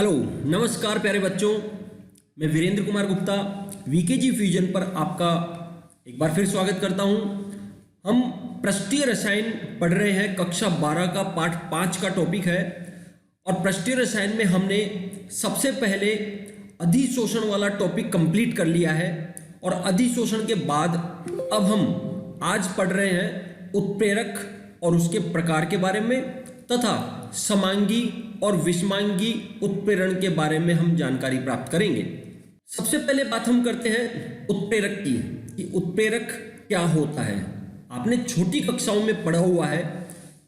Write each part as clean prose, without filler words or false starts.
Hello, नमस्कार प्यारे बच्चों। मैं वीरेंद्र कुमार गुप्ता वीकेजी फ्यूजन पर आपका एक बार फिर स्वागत करता हूं। हम पृष्ठीय रसायन पढ़ रहे हैं। कक्षा 12 का पाठ 5 का टॉपिक है और पृष्ठीय रसायन में हमने सबसे पहले अधिशोषण वाला टॉपिक कंप्लीट कर लिया है और अधिशोषण के बाद अब हम आज पढ़ रहे हैं उत्प्रेरक और उसके प्रकार के बारे में तथा समांगी और विषमांगी उत्प्रेरण के बारे में हम जानकारी प्राप्त करेंगे। सबसे पहले बात हम करते हैं उत्प्रेरक की कि उत्प्रेरक क्या होता है। आपने छोटी कक्षाओं में पढ़ा हुआ है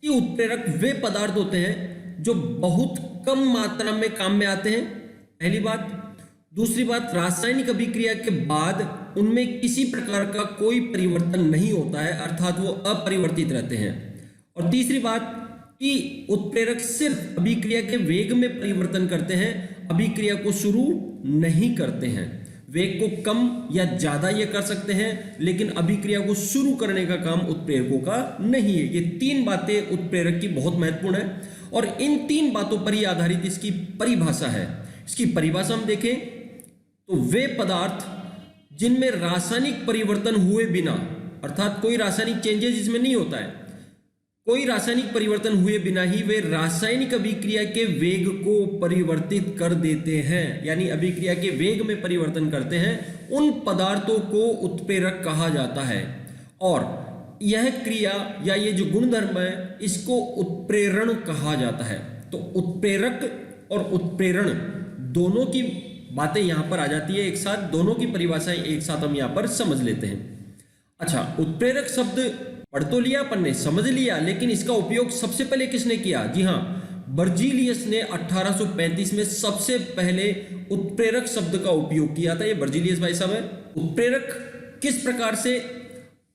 कि उत्प्रेरक वे पदार्थ होते हैं जो बहुत कम मात्रा में काम में आते हैं, पहली बात। दूसरी बात, रासायनिक अभिक्रिया के बाद उनमें किसी प्रकार का कोई परिवर्तन नहीं होता है, अर्थात वो अपरिवर्तित रहते हैं। और तीसरी बात कि उत्प्रेरक सिर्फ अभिक्रिया के वेग में परिवर्तन करते हैं, अभिक्रिया को शुरू नहीं करते हैं। वेग को कम या ज्यादा ये कर सकते हैं, लेकिन अभिक्रिया को शुरू करने का काम उत्प्रेरकों का नहीं है। ये तीन बातें उत्प्रेरक की बहुत महत्वपूर्ण है और इन तीन बातों पर ही आधारित इसकी परिभाषा है। इसकी परिभाषा हम देखें तो वे पदार्थ जिनमें रासायनिक परिवर्तन हुए बिना, अर्थात कोई रासायनिक चेंजेस इसमें नहीं होता है, कोई रासायनिक परिवर्तन हुए बिना ही वे रासायनिक अभिक्रिया के वेग को परिवर्तित कर देते हैं, यानी अभिक्रिया के वेग में परिवर्तन करते हैं, उन पदार्थों को उत्प्रेरक कहा जाता है। और यह क्रिया या ये जो गुणधर्म है इसको उत्प्रेरण कहा जाता है। तो उत्प्रेरक और उत्प्रेरण दोनों की बातें यहां पर आ जाती है एक साथ, दोनों की परिभाषाएं एक साथ हम यहां पर समझ लेते हैं। अच्छा, उत्प्रेरक शब्द पढ़ तो लिया अपन ने, समझ लिया, लेकिन इसका उपयोग सबसे पहले किसने किया? जी हाँ, बर्जीलियस ने 1835 में सबसे पहले उत्प्रेरक शब्द का उपयोग किया था। ये बर्जीलियस भाई साहब है। उत्प्रेरक किस प्रकार से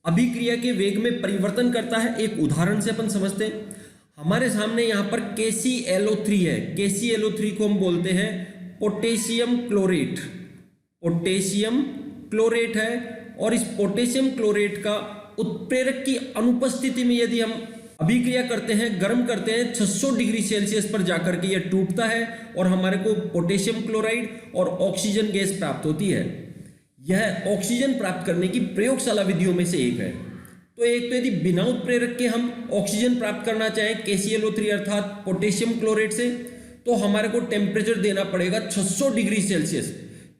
अभिक्रिया के वेग में परिवर्तन करता है, एक उदाहरण से अपन समझते हैं। हमारे सामने यहां पर KClO3 है। KClO3 को हम बोलते हैं पोटेशियम क्लोरेट। पोटेशियम क्लोरेट है और इस पोटेशियम क्लोरेट का उत्प्रेरक की अनुपस्थिति में यदि हम अभिक्रिया करते हैं, गर्म करते हैं 600 डिग्री सेल्सियस पर जाकर के यह टूटता है और हमारे को पोटेशियम क्लोराइड और ऑक्सीजन गैस प्राप्त होती है। यह ऑक्सीजन प्राप्त करने की प्रयोगशाला विधियों में से एक है। तो एक तो यदि बिना उत्प्रेरक के हम ऑक्सीजन प्राप्त करना चाहें KClO3 अर्थात पोटेशियम क्लोरेट से, तो हमारे को टेम्परेचर देना पड़ेगा 600 डिग्री सेल्सियस,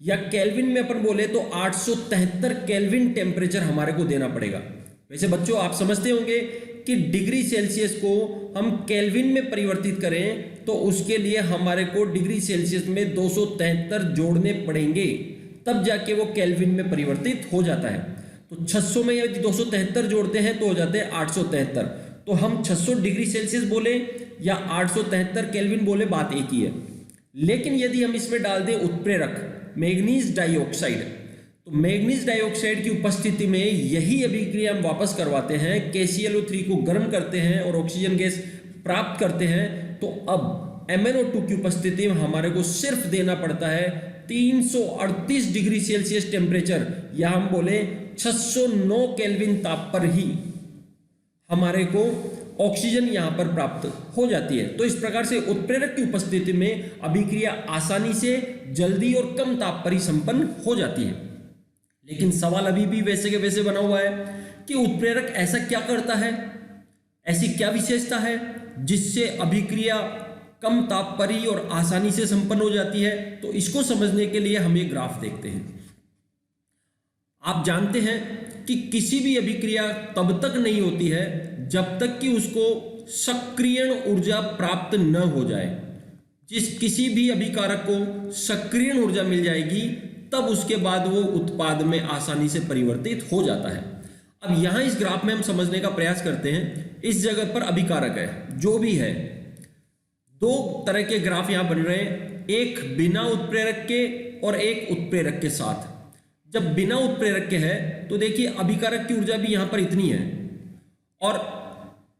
या केल्विन में अपन बोले तो 873 केल्विन टेम्परेचर हमारे को देना पड़ेगा। वैसे बच्चों आप समझते होंगे कि डिग्री सेल्सियस को हम केल्विन में परिवर्तित करें तो उसके लिए हमारे को डिग्री सेल्सियस में 273 जोड़ने पड़ेंगे, तब जाके वो केल्विन में परिवर्तित हो जाता है। तो 600 में यदि 273 जोड़ते हैं तो हो जाते हैं 873। तो हम 600 डिग्री सेल्सियस बोले या 873 केल्विन बोले, बात एक ही है। लेकिन यदि हम इसमें डाल दें उत्प्रेरक मैग्नीज डाइऑक्साइड, तो मैग्नीज डाइऑक्साइड की उपस्थिति में यही अभिक्रिया हम वापस करवाते हैं, KClO3 को गर्म करते हैं और ऑक्सीजन गैस प्राप्त करते हैं, तो अब MnO2 की उपस्थिति में हमारे को सिर्फ देना पड़ता है 338 डिग्री सेल्सियस टेम्परेचर, या हम बोले 609 केल्विन ताप पर ही हमारे को ऑक्सीजन यहां पर प्राप्त हो जाती है। तो इस प्रकार से उत्प्रेरक की उपस्थिति में अभिक्रिया आसानी से, जल्दी और कम ताप पर ही संपन्न हो जाती है। लेकिन सवाल अभी भी वैसे के वैसे बना हुआ है कि उत्प्रेरक ऐसा क्या करता है, ऐसी क्या विशेषता है जिससे अभिक्रिया कम ताप पर ही और आसानी से संपन्न हो जाती है। तो इसको समझने के लिए हम एक ग्राफ देखते हैं। आप जानते हैं कि किसी भी अभिक्रिया तब तक नहीं होती है जब तक कि उसको सक्रियण ऊर्जा प्राप्त न हो जाए। किसी भी अभिकारक को सक्रियण ऊर्जा मिल जाएगी तब उसके बाद वो उत्पाद में आसानी से परिवर्तित हो जाता है। अब यहां इस ग्राफ में हम समझने का प्रयास करते हैं। इस जगह पर अभिकारक है, जो भी है, दो तरह के ग्राफ यहां बन रहे हैं, एक बिना उत्प्रेरक के और एक उत्प्रेरक के साथ। जब बिना उत्प्रेरक के है तो देखिए अभिकारक की ऊर्जा भी यहां पर इतनी है और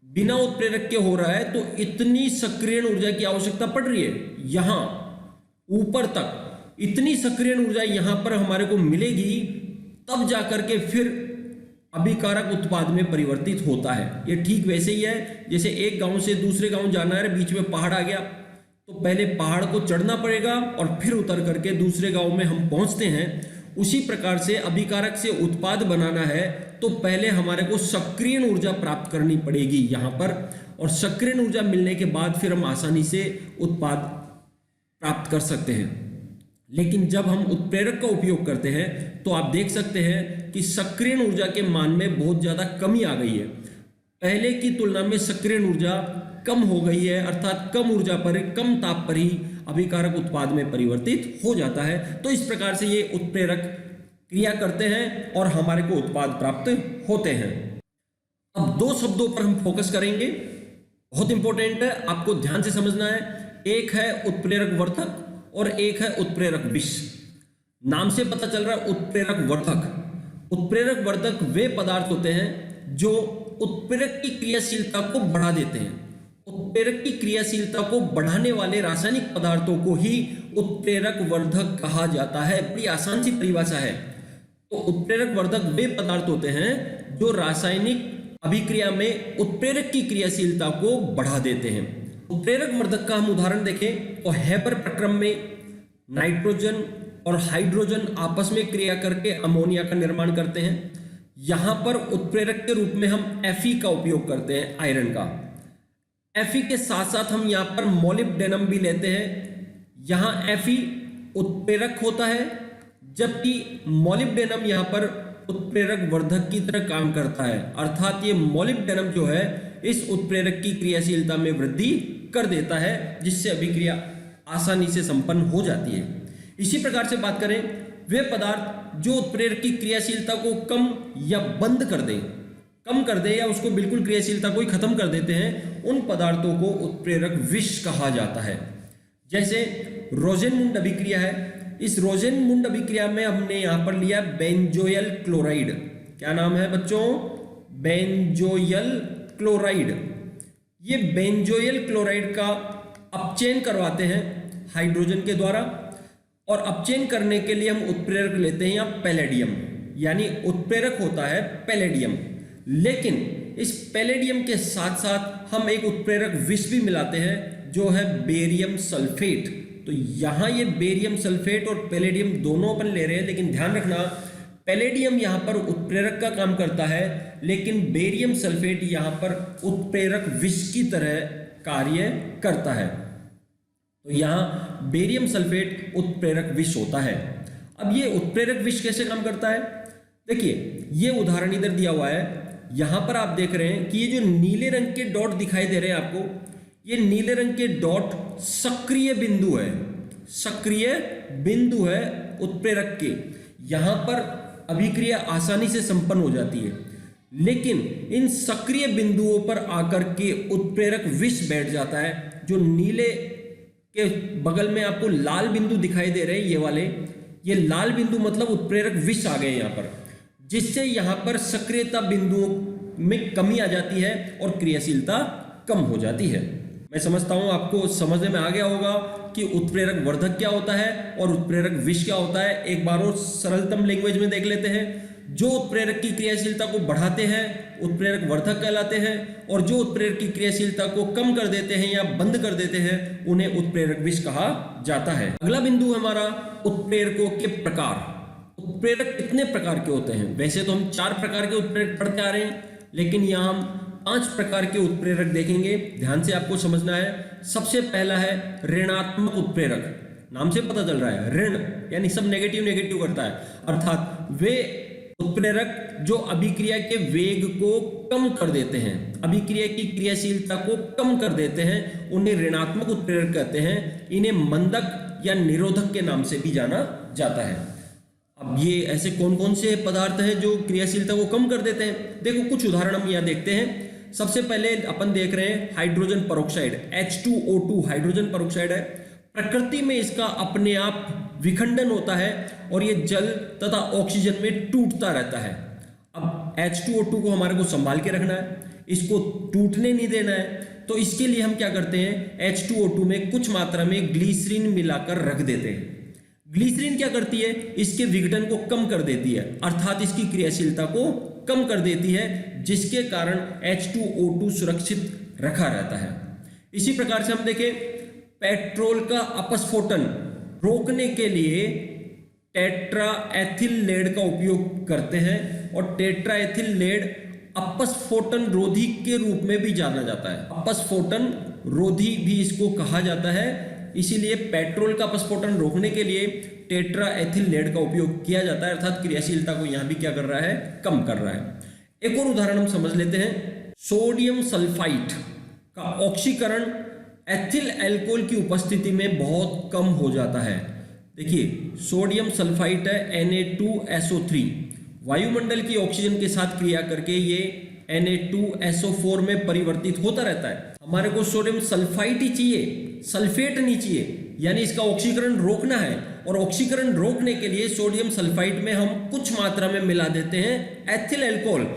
बिना उत्प्रेरक के हो रहा है तो इतनी सक्रियण ऊर्जा की आवश्यकता पड़ रही है। यहां ऊपर तक इतनी सक्रियण ऊर्जा यहां पर हमारे को मिलेगी, तब जाकर के फिर अभिकारक उत्पाद में परिवर्तित होता है। ये ठीक वैसे ही है जैसे एक गांव से दूसरे गांव जाना है, बीच में पहाड़ आ गया तो पहले पहाड़ को चढ़ना पड़ेगा और फिर उतर करके दूसरे गांव में हम पहुंचते हैं। उसी प्रकार से अभिकारक से उत्पाद बनाना है तो पहले हमारे को सक्रियण ऊर्जा प्राप्त करनी पड़ेगी यहाँ पर, और सक्रियण ऊर्जा मिलने के बाद फिर हम आसानी से उत्पाद प्राप्त कर सकते हैं। लेकिन जब हम उत्प्रेरक का उपयोग करते हैं तो आप देख सकते हैं कि सक्रियण ऊर्जा के मान में बहुत ज़्यादा कमी आ गई है। पहले की तुलना में सक्रियण ऊर्जा कम हो गई है, अर्थात कम ऊर्जा पर, कम ताप पर ही अभिकारक उत्पाद में परिवर्तित हो जाता है। तो इस प्रकार से ये उत्प्रेरक क्रिया करते हैं और हमारे को उत्पाद प्राप्त होते हैं। अब दो शब्दों पर हम फोकस करेंगे, बहुत इंपॉर्टेंट है, आपको ध्यान से समझना है। एक है उत्प्रेरक वर्धक और एक है उत्प्रेरक विष। नाम से पता चल रहा है उत्प्रेरक वर्धक। उत्प्रेरक वर्धक वे पदार्थ होते हैं जो उत्प्रेरक की क्रियाशीलता को बढ़ा देते हैं। उत्प्रेरक की क्रियाशीलता को बढ़ाने वाले रासायनिक पदार्थों को ही उत्प्रेरक वर्धक कहा जाता है। बड़ी आसान सी परिभाषा है। तो उत्प्रेरक वर्धक वे पदार्थ होते हैं जो रासायनिक अभिक्रिया में उत्प्रेरक की क्रियाशीलता को बढ़ा देते हैं। उत्प्रेरक वर्धक का हम उदाहरण देखें तो हेबर प्रक्रम में नाइट्रोजन और हाइड्रोजन आपस में क्रिया करके अमोनिया का निर्माण करते हैं। यहां पर उत्प्रेरक के रूप में हम Fe का उपयोग करते हैं, आयरन का। Fe के साथ साथ हम यहाँ पर मोलिब्डेनम भी लेते हैं। यहाँ Fe उत्प्रेरक होता है, जबकि मोलिब्डेनम यहाँ पर उत्प्रेरक वर्धक की तरह काम करता है। अर्थात ये मोलिब्डेनम जो है इस उत्प्रेरक की क्रियाशीलता में वृद्धि कर देता है, जिससे अभिक्रिया आसानी से संपन्न हो जाती है। इसी प्रकार से बात करें, वे पदार्थ जो उत्प्रेरक की क्रियाशीलता को कम या बंद कर दें या उसको बिल्कुल क्रियाशीलता को ही खत्म कर देते हैं, उन पदार्थों को उत्प्रेरक विष कहा जाता है। जैसे रोजेनमुंड अभिक्रिया है। इस रोजेनमुंड अभिक्रिया में हमने यहां पर लिया बेंजोयल क्लोराइड। क्या नाम है बच्चों? Benzoyl chloride. ये बेंजोयल क्लोराइड का अपचयन करवाते हैं हाइड्रोजन के द्वारा, और अपचयन करने के लिए हम उत्प्रेरक लेते हैं यहाँ पैलेडियम, यानी उत्प्रेरक होता है पैलेडियम। लेकिन इस पैलेडियम के साथ साथ हम एक उत्प्रेरक विष भी मिलाते हैं जो है बेरियम सल्फेट। तो यहाँ ये बेरियम सल्फेट और पैलेडियम दोनों अपन ले रहे हैं, लेकिन ध्यान रखना पैलेडियम यहाँ पर उत्प्रेरक का काम करता है, लेकिन बेरियम सल्फेट यहाँ पर उत्प्रेरक विष की तरह कार्य करता है। तो यहाँ बेरियम सल्फेट उत्प्रेरक विष होता है। अब ये उत्प्रेरक विष कैसे काम करता है? देखिए, ये उदाहरण इधर दिया हुआ है। यहाँ पर आप देख रहे हैं कि ये जो नीले रंग के डॉट दिखाई दे रहे हैं आपको, ये नीले रंग के डॉट सक्रिय बिंदु है, सक्रिय बिंदु है उत्प्रेरक के। यहाँ पर अभिक्रिया आसानी से संपन्न हो जाती है, लेकिन इन सक्रिय बिंदुओं पर आकर के उत्प्रेरक विष बैठ जाता है। जो नीले के बगल में आपको लाल बिंदु दिखाई दे रहे हैं, ये वाले, ये लाल बिंदु मतलब उत्प्रेरक विष आ गए यहाँ पर, जिससे यहाँ पर सक्रियता बिंदुओं में कमी आ जाती है और क्रियाशीलता कम हो जाती है। मैं समझता हूँ आपको समझने में आ गया होगा कि उत्प्रेरक वर्धक क्या होता है और उत्प्रेरक विष क्या होता है। एक बार और सरलतम लैंग्वेज में देख लेते हैं। जो उत्प्रेरक की क्रियाशीलता को बढ़ाते हैं उत्प्रेरक वर्धक कहलाते हैं, और जो उत्प्रेरक की क्रियाशीलता को कम कर देते हैं या बंद कर देते हैं उन्हें उत्प्रेरक विष कहा जाता है। अगला बिंदु हमारा उत्प्रेरकों के प्रकार। उत्प्रेरक कितने प्रकार के होते हैं? वैसे तो हम 4 प्रकार के उत्प्रेरक पढ़ते आ रहे हैं, लेकिन यहाँ हम 5 प्रकार के उत्प्रेरक देखेंगे। ध्यान से आपको समझना है। सबसे पहला है ऋणात्मक उत्प्रेरक। नाम से पता चल रहा है ऋण, यानी सब नेगेटिव नेगेटिव करता है। अर्थात वे उत्प्रेरक जो अभिक्रिया के वेग को कम कर देते हैं, अभिक्रिया की क्रियाशीलता को कम कर देते हैं, उन्हें ऋणात्मक उत्प्रेरक कहते हैं। इन्हें मंदक या निरोधक के नाम से भी जाना जाता है। अब ये ऐसे कौन कौन से पदार्थ हैं जो क्रियाशीलता को कम कर देते हैं? देखो, कुछ उदाहरण हम यहाँ देखते हैं। सबसे पहले अपन देख रहे हैं hydrogen peroxide, H2O2 hydrogen peroxide है। प्रकृति में इसका अपने आप विखंडन होता है और ये जल तथा ऑक्सीजन में टूटता रहता है। अब H2O2 को हमारे को संभाल के रखना है, इसको टूटने नहीं देना है। तो इसके लिए हम क्या करते हैं, H2O2 में कुछ मात्रा में ग्लिसरीन मिलाकर रख देते हैं। ग्लिसरीन क्या करती है? इसके विघटन को कम कर देती है, अर्थात इसकी क्रियाशीलता को कम कर देती है, जिसके कारण H2O2 सुरक्षित रखा रहता है। इसी प्रकार से हम देखें पेट्रोल का अपस्फोटन रोकने के लिए टेट्राएथिल लेड का उपयोग करते हैं और टेट्राएथिल लेड अपस्फोटन रोधी के रूप में भी जाना जाता है। अपस्फोटन रोधी भी इसको कहा जाता है, इसीलिए पेट्रोल का अपस्फोटन रोकने के लिए टेट्राएथिल लेड का उपयोग किया जाता है, अर्थात क्रियाशीलता को यहां भी क्या कर रहा है, कम कर रहा है। एक और उदाहरण हम समझ लेते हैं। सोडियम सल्फाइड का ऑक्सीकरण एथिल अल्कोहल की उपस्थिति में बहुत कम हो जाता है। देखिए सोडियम सल्फाइड है Na2SO3, वायुमंडल की ऑक्सीजन के साथ क्रिया करके ये Na2SO4 में परिवर्तित होता रहता है। हमारे को सोडियम सल्फाइड ही चाहिए, सल्फेट नहीं चाहिए, यानी इसका ऑक्सीकरण रोकना है और ऑक्सीकरण रोकने के लिए सोडियम सल्फाइड में हम कुछ मात्रा में मिला देते हैं एथिल अल्कोहल,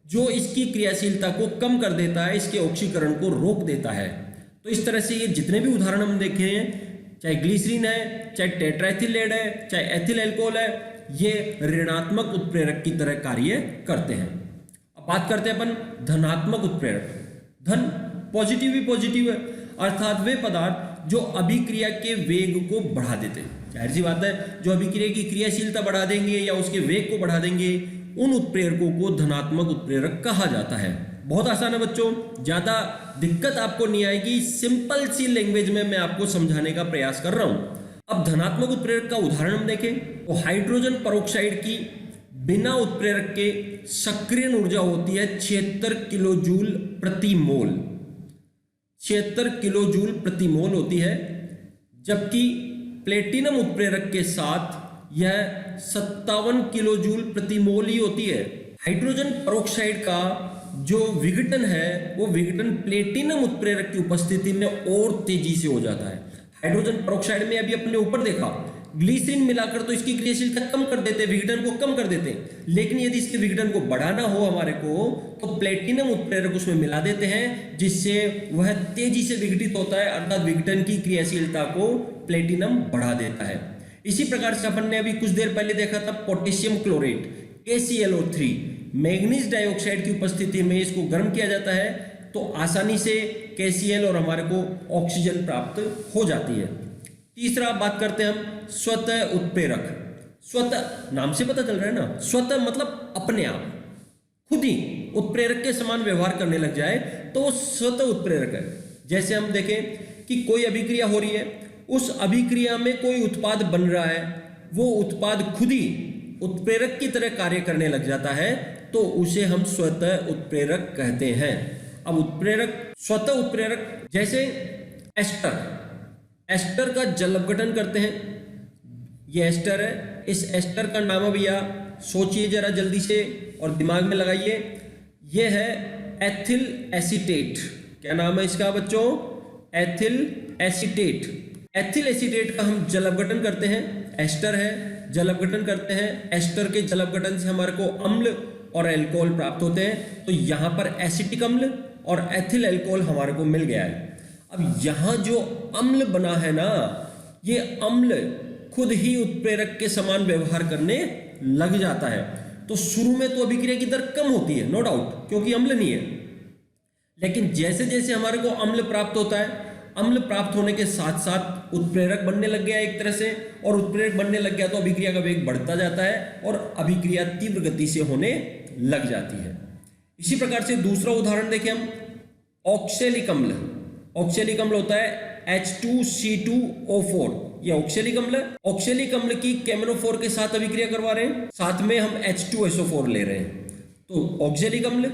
जो इसकी क्रियाशीलता को कम कर देता है, इसके ऑक्सीकरण को रोक देता है। तो इस तरह से ये जितने भी उदाहरण हम देखे हैं, चाहे ग्लिसरीन है, चाहे टेट्राएथिल लेड है, चाहे एथिल अल्कोहल है, ये ऋणात्मक उत्प्रेरक की तरह कार्य करते हैं। अब बात करते हैं अपन धनात्मक उत्प्रेरक। धन पॉजिटिव ही पॉजिटिव है, अर्थात वे पदार्थ जो अभिक्रिया के वेग को बढ़ा देते हैं। जाहिर सी बात है, जो अभिक्रिया की क्रियाशीलता बढ़ा देंगे या उसके वेग को बढ़ा देंगे, उन उत्प्रेरकों को धनात्मक उत्प्रेरक कहा जाता है। बहुत आसान है बच्चों, ज्यादा दिक्कत आपको नहीं आएगी, सिंपल सी लैंग्वेज में मैं आपको समझाने का प्रयास कर रहा हूं। अब धनात्मक उत्प्रेरक का उदाहरण हम देखें तो हाइड्रोजन पेरोक्साइड की बिना उत्प्रेरक के सक्रियण ऊर्जा होती है 76 किलो जूल प्रति मोल। 76 किलो जूल प्रति मोल होती है, जबकि प्लेटिनम उत्प्रेरक के साथ यह 57 किलो जूल प्रति मोल ही होती है। हाइड्रोजन पेरोक्साइड का जो विघटन है वो विघटन प्लेटिनम उत्प्रेरक की उपस्थिति में और तेजी से हो जाता है। हाइड्रोजन पेरोक्साइड में अभी अपने ऊपर देखा, ग्लिसरीन मिलाकर तो इसकी क्रियाशीलता कम कर देते हैं, विघटन को कम कर देते हैं, लेकिन यदि इसके विघटन को बढ़ाना हो हमारे को तो प्लेटिनम उत्प्रेरक उसमें मिला देते हैं, जिससे वह तेजी से विघटित होता है, अर्थात विघटन की क्रियाशीलता को प्लेटिनम बढ़ा देता है। इसी प्रकार से अपन ने अभी कुछ देर पहले देखा था potassium chlorate KClO3, manganese dioxide की उपस्थिति में इसको गर्म किया जाता है तो आसानी से KCl और हमारे को ऑक्सीजन प्राप्त हो जाती है। तीसरा बात करते हैं हम स्वतः उत्प्रेरक। स्वतः, नाम से पता चल रहा है ना, स्वतः मतलब अपने आप, खुद ही उत्प्रेरक के समान व्यवहार करने लग जाए तो वो स्वतः उत्प्रेरक है। जैसे हम देखें कि कोई अभिक्रिया हो रही है, उस अभिक्रिया में कोई उत्पाद बन रहा है, वो उत्पाद खुद ही उत्प्रेरक की तरह कार्य करने लग जाता है, तो उसे हम स्वतः उत्प्रेरक कहते हैं। अब उत्प्रेरक, स्वतः उत्प्रेरक, जैसे एस्टर का जल अपघटन करते हैं, ये एस्टर है, इस एस्टर का नाम भैया सोचिए जरा जल्दी से और दिमाग में लगाइए, ये है एथिल एसीटेट। क्या नाम है इसका बच्चों? Ethyl acetate. एथिल एसीटेट का हम जल अपघटन करते हैं, एस्टर है, जल अपघटन करते हैं, एस्टर के जल अपघटन से हमारे को अम्ल और अल्कोहल प्राप्त होते हैं, तो यहां पर एसिटिक अम्ल और एथिल अल्कोहल हमारे को मिल गया है। अब यहां जो अम्ल बना है ना, ये अम्ल खुद ही उत्प्रेरक के समान व्यवहार करने लग जाता है। तो शुरू में तो अभिक्रिया की दर कम होती है, नो डाउट, क्योंकि अम्ल नहीं है, लेकिन जैसे जैसे हमारे को अम्ल प्राप्त होता है, अम्ल प्राप्त होने के साथ साथ उत्प्रेरक बनने लग गया एक तरह से, और उत्प्रेरक बनने लग गया तो अभिक्रिया का वेग बढ़ता जाता है और अभिक्रिया तीव्र गति से होने लग जाती है। इसी प्रकार से दूसरा उदाहरण देखें हम, ऑक्सैलिक अम्ल। ऑक्सैलिक अम्ल होता है H2C2O4, ये ऑक्सैलिक अम्ल। ऑक्सैलिक अम्ल की केमनोफोर के साथ अभिक्रिया करवा रहे हैं, साथ में हम H2SO4 ले रहे हैं, तो ऑक्सैलिक अम्ल,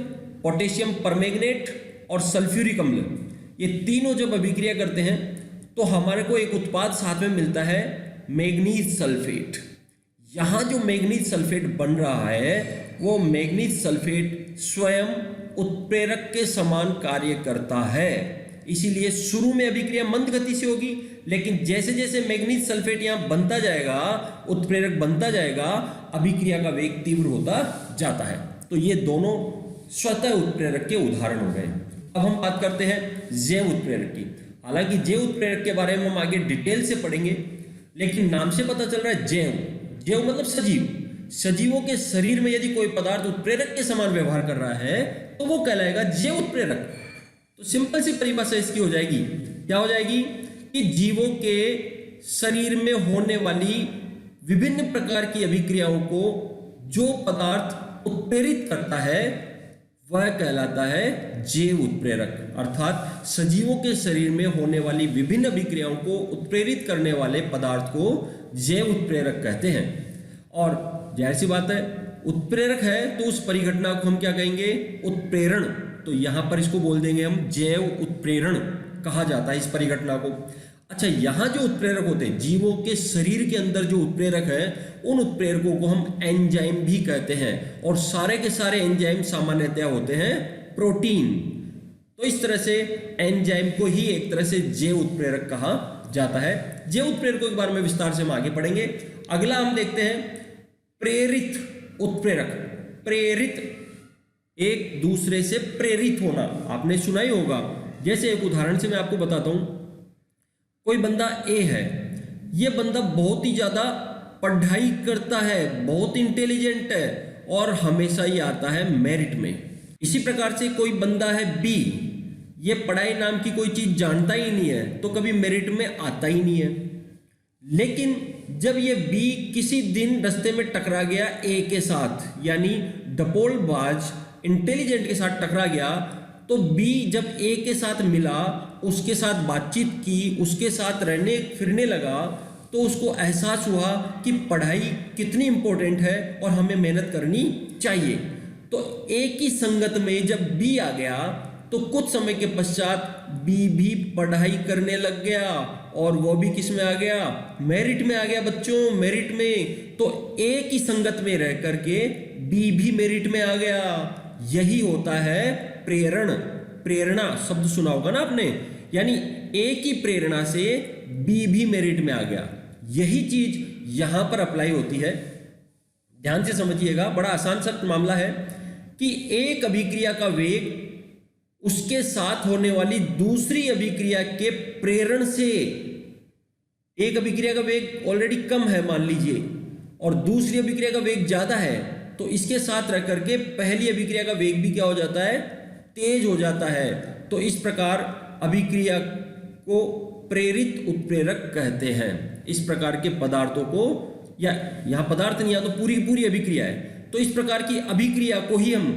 पोटेशियम परमैंगनेट और सल्फ्यूरिक अम्ल, ये तीनों जब अभिक्रिया करते हैं तो हमारे को एक उत्पाद साथ में मिलता है, मैग्नीज सल्फेट। यहां जो मैग्नीज सल्फेट बन रहा है वो मैग्नीज सल्फेट स्वयं उत्प्रेरक के समान कार्य करता है, इसीलिए शुरू में अभिक्रिया मंद गति से होगी, लेकिन जैसे जैसे मैग्नीज सल्फेट यहां बनता जाएगा, उत्प्रेरक बनता जाएगा, अभिक्रिया का वेग तीव्र होता जाता है। तो ये दोनों स्वतः उत्प्रेरक के उदाहरण हो गए। अब हम बात करते हैं जैव उत्प्रेरक की। हालांकि जैव उत्प्रेरक के बारे में हम आगे डिटेल से पढ़ेंगे, लेकिन नाम से पता चल रहा है जैव। जैव मतलब सजीव। सजीवों के शरीर में यदि कोई पदार्थ उत्प्रेरक के समान व्यवहार कर रहा है तो वो कहलाएगा जैव उत्प्रेरक। तो सिंपल सी परिभाषा इसकी हो जाएगी, क्या हो जाएगी कि जीवों के शरीर में होने वाली विभिन्न प्रकार की अभिक्रियाओं को जो पदार्थ उत्प्रेरित करता है वह कहलाता है जैव उत्प्रेरक। अर्थात सजीवों के शरीर में होने वाली विभिन्न अभिक्रियाओं को उत्प्रेरित करने वाले पदार्थ को जैव उत्प्रेरक कहते हैं। और जाहिर सी बात है, उत्प्रेरक है तो उस परिघटना को हम क्या कहेंगे? उत्प्रेरण। तो यहां पर इसको बोल देंगे हम जैव उत्प्रेरण कहा जाता है इस परिघटना को। अच्छा, यहां जो उत्प्रेरक होते हैं, जीवों के शरीर के अंदर जो उत्प्रेरक है, उन उत्प्रेरकों को हम एंजाइम भी कहते हैं। और सारे के सारे एंजाइम सामान्यतया होते हैं प्रोटीन। तो इस तरह से एंजाइम को ही एक तरह से जैव उत्प्रेरक कहा जाता है। जैव उत्प्रेरकों के बारे में विस्तार से हम आगे पढ़ेंगे। अगला हम देखते हैं प्रेरित उत्प्रेरक। प्रेरित, एक दूसरे से प्रेरित होना, आपने सुना ही होगा। जैसे एक उदाहरण से मैं आपको बताता हूं, कोई बंदा ए है, ये बंदा बहुत ही ज्यादा पढ़ाई करता है, बहुत इंटेलिजेंट है और हमेशा ही आता है मेरिट में। इसी प्रकार से कोई बंदा है बी, ये पढ़ाई नाम की कोई चीज जानता ही नहीं है तो कभी मेरिट में आता ही नहीं है। लेकिन जब ये बी किसी दिन रास्ते में टकरा गया ए के साथ, यानी डपोलबाज इंटेलिजेंट के साथ टकरा गया, तो बी जब ए के साथ मिला, उसके साथ बातचीत की, उसके साथ रहने फिरने लगा, तो उसको एहसास हुआ कि पढ़ाई कितनी इंपॉर्टेंट है और हमें मेहनत करनी चाहिए। तो ए की संगत में जब बी आ गया तो कुछ समय के पश्चात बी भी पढ़ाई करने लग गया और वो भी किस में आ गया? मेरिट में आ गया बच्चों, मेरिट में। तो ए की संगत में रह करके बी भी मेरिट में आ गया। यही होता है प्रेरण। प्रेरणा शब्द सुना होगा ना आपने, यानी ए की प्रेरणा से बी भी मेरिट में आ गया। यही चीज यहां पर अप्लाई होती है। ध्यान से समझिएगा, बड़ा आसान सा मामला है कि एक अभिक्रिया का वेग उसके साथ होने वाली दूसरी अभिक्रिया के प्रेरण से, एक अभिक्रिया का वेग ऑलरेडी कम है मान लीजिए और दूसरी अभिक्रिया का वेग ज्यादा है, तो इसके साथ रह करके पहली अभिक्रिया का वेग भी क्या हो जाता है? तेज हो जाता है। तो इस प्रकार अभिक्रिया को प्रेरित उत्प्रेरक कहते हैं। इस प्रकार के पदार्थों को, या यहां पदार्थ नहीं, तो पूरी पूरी अभिक्रिया है, तो इस प्रकार की अभिक्रिया को ही हम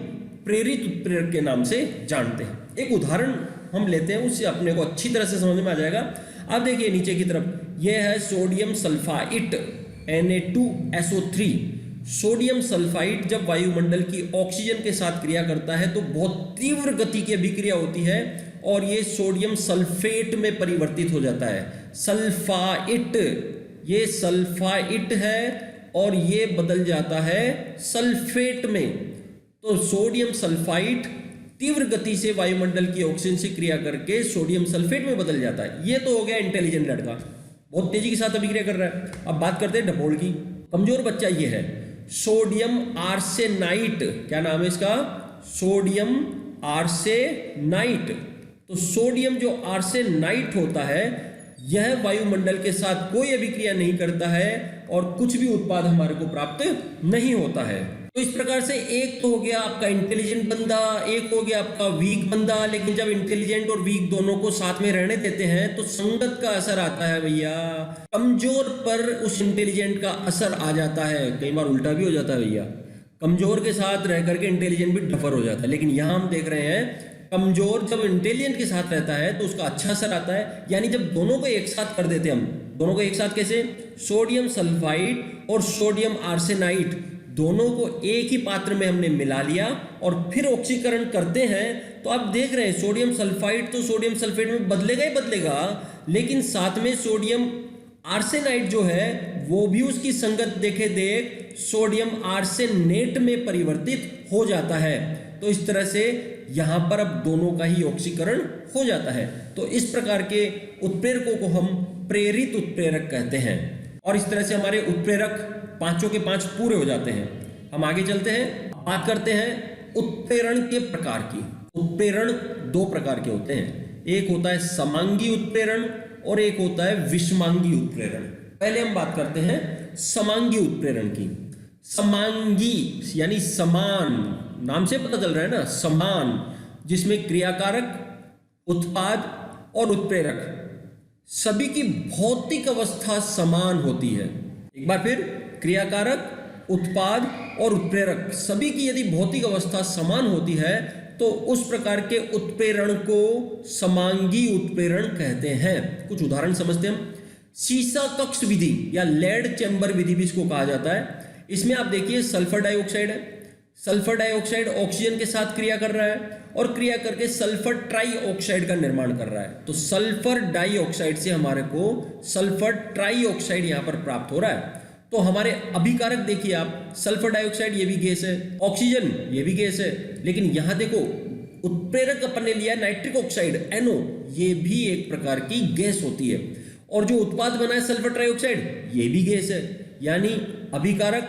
प्रेरित उत्प्रेरक के नाम से जानते हैं। एक उदाहरण हम लेते हैं, उससे अपने को अच्छी तरह से समझ में आ जाएगा। अब देखिए नीचे की तरफ, यह है sodium sulphide Na2SO3। Sodium sulphide जब वायुमंडल की ऑक्सीजन के साथ क्रिया करता है तो बहुत तीव्र गति की अभिक्रिया होती है और ये सोडियम सल्फेट में परिवर्तित हो जाता है। सल्फाइट, ये सल्फाइट है और ये बदल जाता है सल्फेट में। तो सोडियम सल्फाइड तीव्र गति से वायुमंडल की ऑक्सीजन से क्रिया करके सोडियम सल्फेट में बदल जाता है। ये तो हो गया इंटेलिजेंट लड़का, बहुत तेजी के साथ अभिक्रिया कर रहा है। अब बात करते हैं ढपोल की। कमजोर बच्चा ये है सोडियम आर्सेनाइट। क्या नाम है इसका? Sodium arsenite. तो सोडियम जो आर्सेनाइट होता है, यह वायुमंडल के साथ कोई अभिक्रिया नहीं करता है और कुछ भी उत्पाद हमारे को प्राप्त नहीं होता है। तो इस प्रकार से एक तो हो गया आपका इंटेलिजेंट बंदा, एक हो गया आपका वीक बंदा। लेकिन जब इंटेलिजेंट और वीक दोनों को साथ में रहने देते हैं तो संगत का असर आता है भैया, कमजोर पर उस इंटेलिजेंट का असर आ जाता है। कई बार उल्टा भी हो जाता है भैया, कमजोर के साथ रह करके इंटेलिजेंट भी डफर हो जाता है। लेकिन यहां हम देख रहे हैं कमजोर जब इंटेलिजेंट के साथ रहता है तो उसका अच्छा असर आता है। यानी जब दोनों को एक साथ कर देते हैं हम, दोनों को एक साथ कैसे? सोडियम सल्फाइड और सोडियम आर्सेनाइट दोनों को एक ही पात्र में हमने मिला लिया और फिर ऑक्सीकरण करते हैं, तो आप देख रहे हैं सोडियम सल्फाइड तो सोडियम सल्फेट में बदलेगा ही बदलेगा, लेकिन साथ में सोडियम आर्सेनाइड जो है वो भी उसकी संगत देखे देख सोडियम आर्सेनेट में परिवर्तित हो जाता है। तो इस तरह से यहां पर अब दोनों का ही ऑक्सीकरण हो जाता है। तो इस प्रकार के उत्प्रेरकों को हम प्रेरित उत्प्रेरक कहते हैं। और इस तरह से हमारे उत्प्रेरक पांचों के पांच पूरे हो जाते हैं। हम आगे चलते हैं, बात करते हैं उत्प्रेरण के प्रकार की। उत्प्रेरण दो प्रकार के होते हैं, एक होता है समांगी उत्प्रेरण और एक होता है विषमांगी उत्प्रेरण। पहले हम बात करते हैं समांगी उत्प्रेरण की। समांगी यानी समान, नाम से पता चल रहा है ना, समान, जिसमें क्रियाकारक, उत्पाद और उत्प्रेरक सभी की भौतिक अवस्था समान होती है। एक बार फिर, क्रियाकारक, उत्पाद और उत्प्रेरक सभी की यदि भौतिक अवस्था समान होती है तो उस प्रकार के उत्प्रेरण को समांगी उत्प्रेरण कहते हैं। कुछ उदाहरण समझते हैं हम। सीसा कक्ष विधि या लेड चैम्बर विधि भी इसको कहा जाता है। इसमें आप देखिए सल्फर डाइऑक्साइड है, सल्फर डाइऑक्साइड ऑक्सीजन के साथ क्रिया कर रहा है और क्रिया करके सल्फर ट्राइऑक्साइड का निर्माण कर रहा है। तो सल्फर डाइऑक्साइड से हमारे को सल्फर ट्राइऑक्साइड यहाँ पर प्राप्त हो रहा है। तो हमारे अभिकारक देखिए आप, सल्फर डाइऑक्साइड ये भी गैस है, ऑक्सीजन ये भी गैस है, लेकिन यहाँ देखो उत्प्रेरक अपन ने लिया नाइट्रिक ऑक्साइड NO, ये भी एक प्रकार की गैस होती है। और जो उत्पाद बना है सल्फर ट्राइऑक्साइड ये भी गैस है। यानी अभिकारक,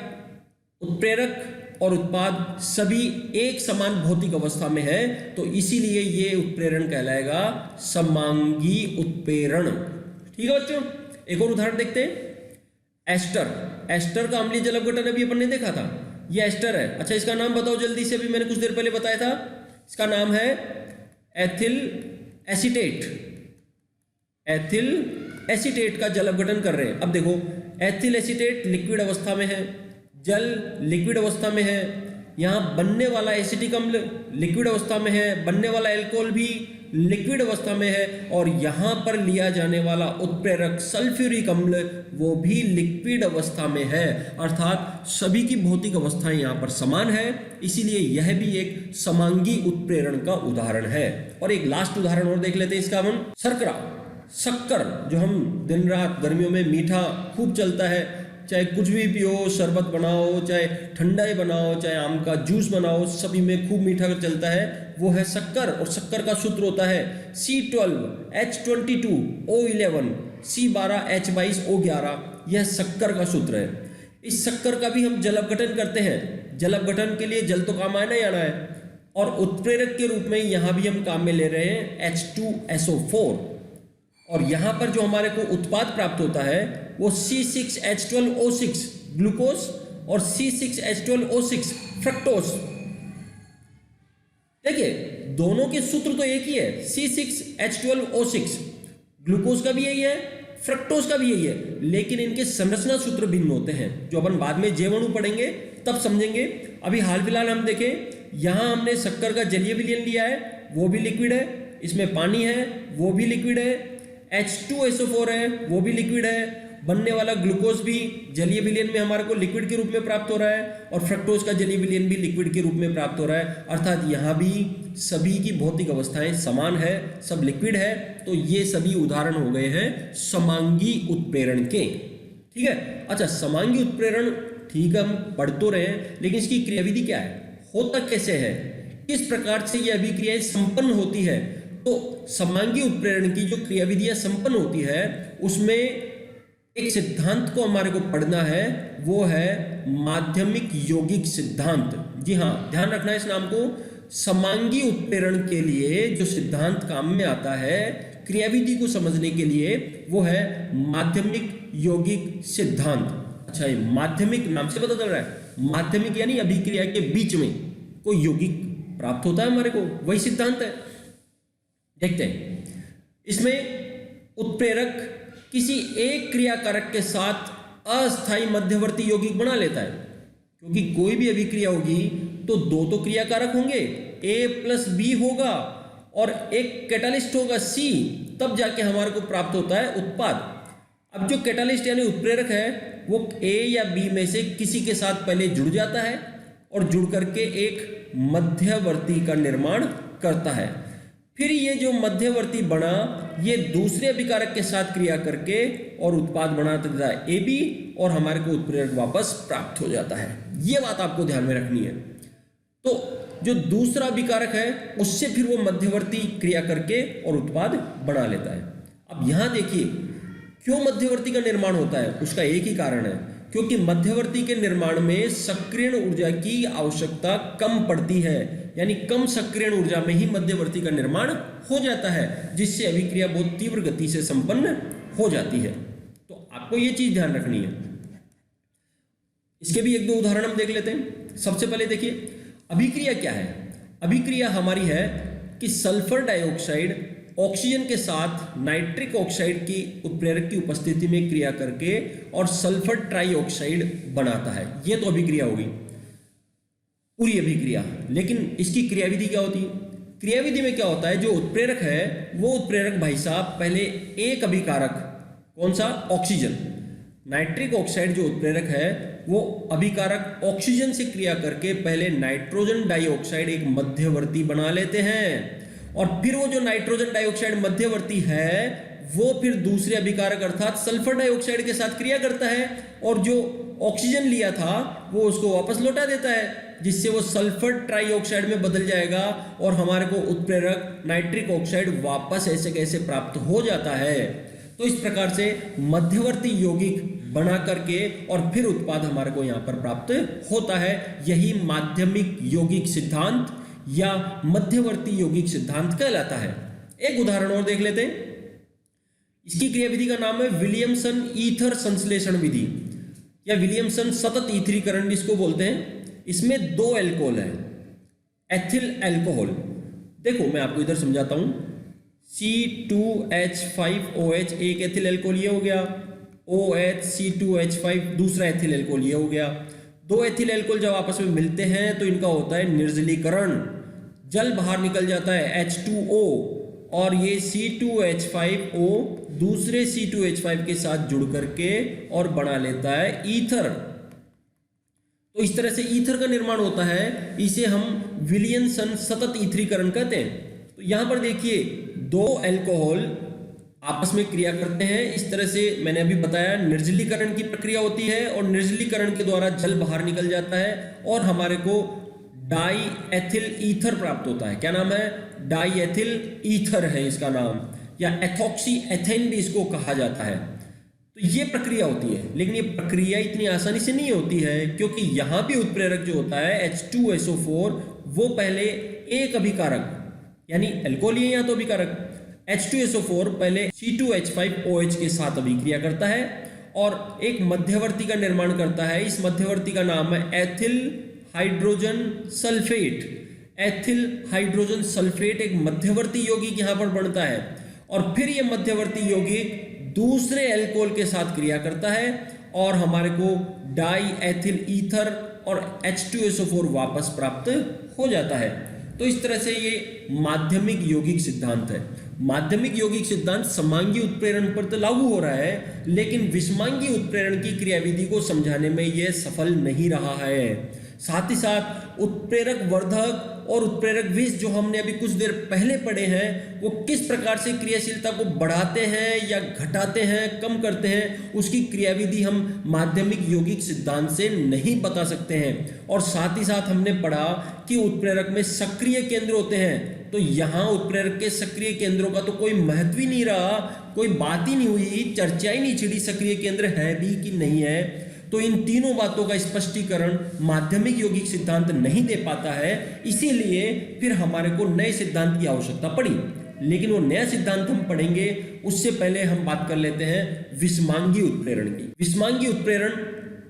उत्प्रेरक और उत्पाद सभी एक समान भौतिक अवस्था में है, तो इसीलिए ये उत्प्रेरण कहलाएगा समांगी उत्प्रेरण। ठीक है बच्चों, एक और उदाहरण देखते हैं। एस्टर का अम्लीय जल अपघटन अभी अपन ने देखा था, ये एस्टर है। अच्छा, इसका नाम बताओ जल्दी से, अभी मैंने कुछ देर पहले बताया था। इसका नाम है एथिल एसीटेट। एथिल एसीटेट का जल अपघटन कर रहे हैं। अब देखो, एथिल एसीटेट लिक्विड अवस्था में है, जल लिक्विड अवस्था में है, यहाँ बनने वाला एसिटिक अम्ल लिक्विड अवस्था में है, बनने वाला एल्कोहल भी लिक्विड अवस्था में है, और यहाँ पर लिया जाने वाला उत्प्रेरक सल्फ्यूरिक अम्ल वो भी लिक्विड अवस्था में है। अर्थात सभी की भौतिक अवस्थाएं यहाँ पर समान है, इसीलिए यह भी एक समांगी उत्प्रेरण का उदाहरण है। और एक लास्ट उदाहरण और देख लेते हैं इसका हम। शक्कर, जो हम दिन रात गर्मियों में मीठा खूब चलता है, चाहे कुछ भी पियो, शरबत बनाओ, चाहे ठंडाई बनाओ, चाहे आम का जूस बनाओ, सभी में खूब मीठा चलता है, वो है शक्कर। और शक्कर का सूत्र होता है C12H22O11 C12H22O11। यह शक्कर का सूत्र है। इस शक्कर का भी हम जल अपघटन करते हैं। जल अपघटन के लिए जल तो काम आना ही आना है, और उत्प्रेरक के रूप में यहाँ भी हम काम में ले रहे हैं H2SO4। और यहाँ पर जो हमारे को उत्पाद प्राप्त होता है वो C6H12O6 ग्लूकोज और C6H12O6 फ्रक्टोज। देखिए, दोनों के सूत्र तो एक ही है, C6H12O6। ग्लूकोज का भी यही है, फ्रक्टोज का भी यही है, लेकिन इनके संरचना सूत्र भिन्न होते हैं, जो अपन बाद में जैव अणु पढ़ेंगे तब समझेंगे। अभी हाल फिलहाल हम देखें, यहां हमने शक्कर का जलीय विलयन लिया है, वो भी लिक्विड है, इसमें पानी है, वो भी लिक्विड है, H2SO4 है, वो भी लिक्विड है, बनने वाला ग्लूकोज भी जलीय विलयन में हमारे को लिक्विड के रूप में प्राप्त हो रहा है, और फ्रक्टोज का जलीय विलयन भी लिक्विड के रूप में प्राप्त हो रहा है। अर्थात यहाँ भी सभी की भौतिक अवस्थाएं समान है, सब लिक्विड है। तो ये सभी उदाहरण हो गए हैं समांगी उत्प्रेरण के। ठीक है। अच्छा, समांगी उत्प्रेरण ठीक है, हम पढ़ तो रहे हैं, लेकिन इसकी क्रियाविधि क्या है, होता कैसे है, किस प्रकार से ये अभिक्रियाएं संपन्न होती है। तो समांगी उत्प्रेरण की जो क्रियाविधियां संपन्न होती है उसमें एक सिद्धांत को हमारे को पढ़ना है, वो है माध्यमिक यौगिक सिद्धांत। जी हाँ, ध्यान रखना है इस नाम को। समांगी उत्प्रेरण के लिए जो सिद्धांत काम में आता है क्रियाविधि को समझने के लिए, वो है माध्यमिक यौगिक सिद्धांत। अच्छा, ये माध्यमिक नाम से पता चल रहा है, माध्यमिक यानी अभिक्रिया के बीच में कोई यौगिक प्राप्त होता है हमारे को, वही सिद्धांत है। देखते हैं, इसमें उत्प्रेरक किसी एक क्रियाकारक के साथ अस्थायी मध्यवर्ती यौगिक बना लेता है, क्योंकि कोई भी अभिक्रिया होगी तो दो तो क्रियाकारक होंगे, A+B होगा और एक कैटालिस्ट होगा C, तब जाके हमारे को प्राप्त होता है उत्पाद। अब जो कैटालिस्ट यानी उत्प्रेरक है वो A या B में से किसी के साथ पहले जुड़ जाता है और जुड़ करके एक मध्यवर्ती का निर्माण करता है। फिर ये जो मध्यवर्ती बना ये दूसरे अभिकारक के साथ क्रिया करके और उत्पाद बना देता है AB, और हमारे को उत्प्रेरक वापस प्राप्त हो जाता है। ये बात आपको ध्यान में रखनी है। तो जो दूसरा अभिकारक है उससे फिर वो मध्यवर्ती क्रिया करके और उत्पाद बना लेता है। अब यहां देखिए, क्यों मध्यवर्ती का निर्माण होता है, उसका एक ही कारण है, क्योंकि मध्यवर्ती के निर्माण में सक्रियण ऊर्जा की आवश्यकता कम पड़ती है, यानी कम सक्रियण ऊर्जा में ही मध्यवर्ती का निर्माण हो जाता है, जिससे अभिक्रिया बहुत तीव्र गति से संपन्न हो जाती है। तो आपको ये चीज ध्यान रखनी है। इसके भी एक दो उदाहरण हम देख लेते हैं। सबसे पहले देखिए, अभिक्रिया क्या है। अभिक्रिया हमारी है कि सल्फर डाइऑक्साइड ऑक्सीजन के साथ नाइट्रिक ऑक्साइड की उत्प्रेरक की उपस्थिति में क्रिया करके और सल्फर ट्राइऑक्साइड बनाता है। ये तो अभिक्रिया होगी, पूरी अभिक्रिया। लेकिन इसकी क्रियाविधि क्या होती है? क्रियाविधि में क्या होता है, जो उत्प्रेरक है वो उत्प्रेरक भाई साहब पहले एक अभिकारक, कौन सा? ऑक्सीजन। नाइट्रिक ऑक्साइड जो उत्प्रेरक है वो अभिकारक ऑक्सीजन से क्रिया करके पहले नाइट्रोजन डाइऑक्साइड एक मध्यवर्ती बना लेते हैं, और फिर वो जो नाइट्रोजन डाइऑक्साइड मध्यवर्ती है वो फिर दूसरे अभिकारक अर्थात सल्फर डाइऑक्साइड के साथ क्रिया करता है, और जो ऑक्सीजन लिया था वो उसको वापस लौटा देता है, जिससे वो सल्फर ट्राइऑक्साइड में बदल जाएगा और हमारे को उत्प्रेरक नाइट्रिक ऑक्साइड वापस ऐसे कैसे प्राप्त हो जाता है। तो इस प्रकार से मध्यवर्ती यौगिक बना करके और फिर उत्पाद हमारे को यहाँ पर प्राप्त होता है। यही माध्यमिक यौगिक सिद्धांत या मध्यवर्ती यौगिक सिद्धांत कहलाता है। एक उदाहरण और देख लेते हैं। इसकी क्रियाविधि का नाम है विलियमसन ईथर संश्लेषण विधि या विलियमसन सतत ईथरीकरण जिसको बोलते हैं। इसमें दो एल्कोहल है, एथिल अल्कोहल। देखो मैं आपको इधर समझाता हूं। C2H5OH एक एथिल अल्कोहल ये हो गया, OH C2H5 दूसरा एथिल अल्कोहल ये हो गया। दो एथिल अल्कोहल जब आपस में मिलते हैं तो इनका होता है निर्जलीकरण, जल बाहर निकल जाता है H2O, और ये C2H5O दूसरे C2H5 के साथ जुड़ करके और बना लेता है ईथर। तो इस तरह से ईथर का निर्माण होता है, इसे हम विलियमसन सतत ईथरीकरण कहते हैं। तो यहां पर देखिए दो अल्कोहल आपस में क्रिया करते हैं। इस तरह से मैंने अभी बताया निर्जलीकरण की प्रक्रिया होती है, और निर्जलीकरण के द्वारा जल बाहर निकल जाता है और हमारे को डाई एथिल ईथर प्राप्त होता है। क्या नाम है? डाई एथिल ईथर है इसका नाम, या एथॉक्सी एथेन भी इसको कहा जाता है। तो ये प्रक्रिया होती है, लेकिन ये प्रक्रिया इतनी आसानी से नहीं होती है, क्योंकि यहां भी उत्प्रेरक जो होता है H2SO4 वो पहले एक अभिकारक यानी अल्कोहल या तो अभिकारक H2SO4 पहले C2H5OH के साथ अभिक्रिया करता है और एक मध्यवर्ती का निर्माण करता है। इस मध्यवर्ती का नाम है ethyl hydrogen sulphate. Ethyl hydrogen sulphate एक मध्यवर्ती यौगिक यहां पर बनता है, और फिर यह मध्यवर्ती यौगिक दूसरे अल्कोहल के साथ क्रिया करता है और हमारे को डाई एथिल ईथर और H2SO4 वापस प्राप्त हो जाता है। तो इस तरह से ये माध्यमिक यौगिक सिद्धांत है। माध्यमिक यौगिक सिद्धांत समांगी उत्प्रेरण पर तो लागू हो रहा है, लेकिन विषमांगी उत्प्रेरण की क्रियाविधि को समझाने में यह सफल नहीं रहा है। साथ ही साथ उत्प्रेरक वर्धक और उत्प्रेरक विष जो हमने अभी कुछ देर पहले पढ़े हैं, वो किस प्रकार से क्रियाशीलता को बढ़ाते हैं या घटाते हैं, कम करते हैं, उसकी क्रियाविधि हम माध्यमिक यौगिक सिद्धांत से नहीं बता सकते हैं। और साथ ही साथ हमने पढ़ा कि उत्प्रेरक में सक्रिय केंद्र होते हैं, तो यहाँ उत्प्रेरक के सक्रिय केंद्रों का तो कोई महत्व ही नहीं रहा, कोई बात ही नहीं हुई, चर्चा ही नहीं छिड़ी सक्रिय केंद्र है भी कि नहीं है। तो इन तीनों बातों का स्पष्टीकरण माध्यमिक यौगिक सिद्धांत नहीं दे पाता है, इसीलिए फिर हमारे को नए सिद्धांत की आवश्यकता पड़ी। लेकिन वो नया सिद्धांत हम पढ़ेंगे, उससे पहले हम बात कर लेते हैं विषमांगी उत्प्रेरण की। विषमांगी उत्प्रेरण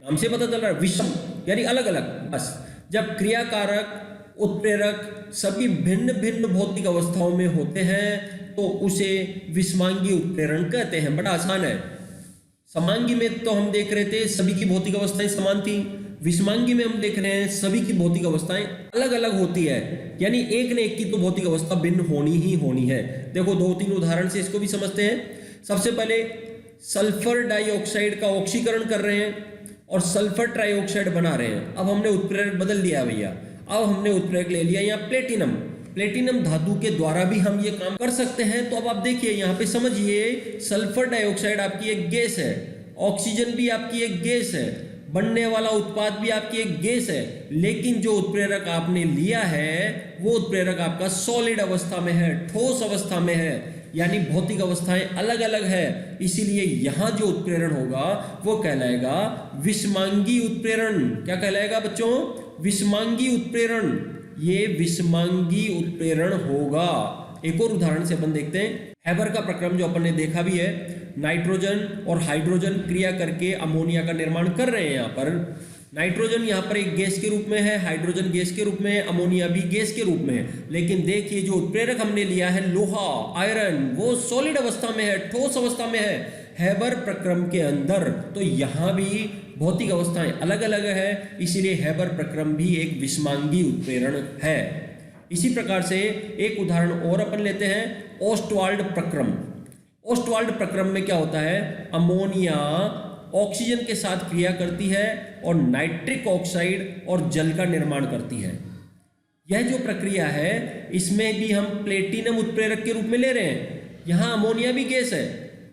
हमसे पता चल रहा है, विषम यानी अलग अलग। बस जब क्रियाकारक उत्प्रेरक सभी भिन्न भिन्न भौतिक अवस्थाओं में होते हैं तो उसे विषमांगी उत्प्रेरण कहते हैं। बड़ा आसान है। समांगी में तो हम देख रहे थे सभी की भौतिक अवस्थाएं समान थी, विषमांगी में हम देख रहे हैं सभी की भौतिक अवस्थाएं अलग अलग होती है, यानी एक न एक की तो भौतिक अवस्था भिन्न होनी ही होनी है। देखो दो तीन उदाहरण से इसको भी समझते हैं। सबसे पहले सल्फर डाइऑक्साइड का ऑक्सीकरण कर रहे हैं और सल्फर ट्राइऑक्साइड बना रहे हैं। अब हमने उत्प्रेरक बदल दिया भैया, अब हमने उत्प्रेरक ले लिया यहाँ प्लेटिनम। प्लेटिनम धातु के द्वारा भी हम ये काम कर सकते हैं। तो अब आप देखिए यहाँ पे समझिए, सल्फर डाइऑक्साइड आपकी एक गैस है, ऑक्सीजन भी आपकी एक गैस है, बनने वाला उत्पाद भी आपकी एक गैस है, लेकिन जो उत्प्रेरक आपने लिया है वो उत्प्रेरक आपका सॉलिड अवस्था में है, ठोस अवस्था में है, यानी भौतिक अवस्थाएं अलग अलग है। इसीलिए यहां जो उत्प्रेरण होगा वो कहलाएगा विषमांगी उत्प्रेरण। क्या कहलाएगा बच्चों? विषमांगी उत्प्रेरण। ये विषमांगी उत्प्रेरण होगा। एक और उदाहरण से अपन देखते हैं। हैबर का प्रक्रम जो अपन ने देखा भी है, नाइट्रोजन और हाइड्रोजन क्रिया करके अमोनिया का निर्माण कर रहे हैं यहाँ पर। नाइट्रोजन यहाँ पर एक गैस के रूप में है, हाइड्रोजन गैस के रूप में है, अमोनिया भी गैस के रूप में है। लेकिन देखिए जो उत्प्रेरक हमने लिया है लोहा, आयरन, वो सॉलिड अवस्था में है, ठोस अवस्था में है हैबर प्रक्रम के अंदर। तो यहाँ भी भौतिक अवस्थाएं अलग अलग है, इसीलिए हैबर प्रक्रम भी एक विषमांगी उत्प्रेरण है। इसी प्रकार से एक उदाहरण और अपन लेते हैं, ओस्टवाल्ड प्रक्रम। ओस्टवाल्ड प्रक्रम में क्या होता है, अमोनिया ऑक्सीजन के साथ क्रिया करती है और नाइट्रिक ऑक्साइड और जल का निर्माण करती है। यह जो प्रक्रिया है इसमें भी हम प्लेटिनम उत्प्रेरक के रूप में ले रहे हैं। यहाँ अमोनिया भी गैस है,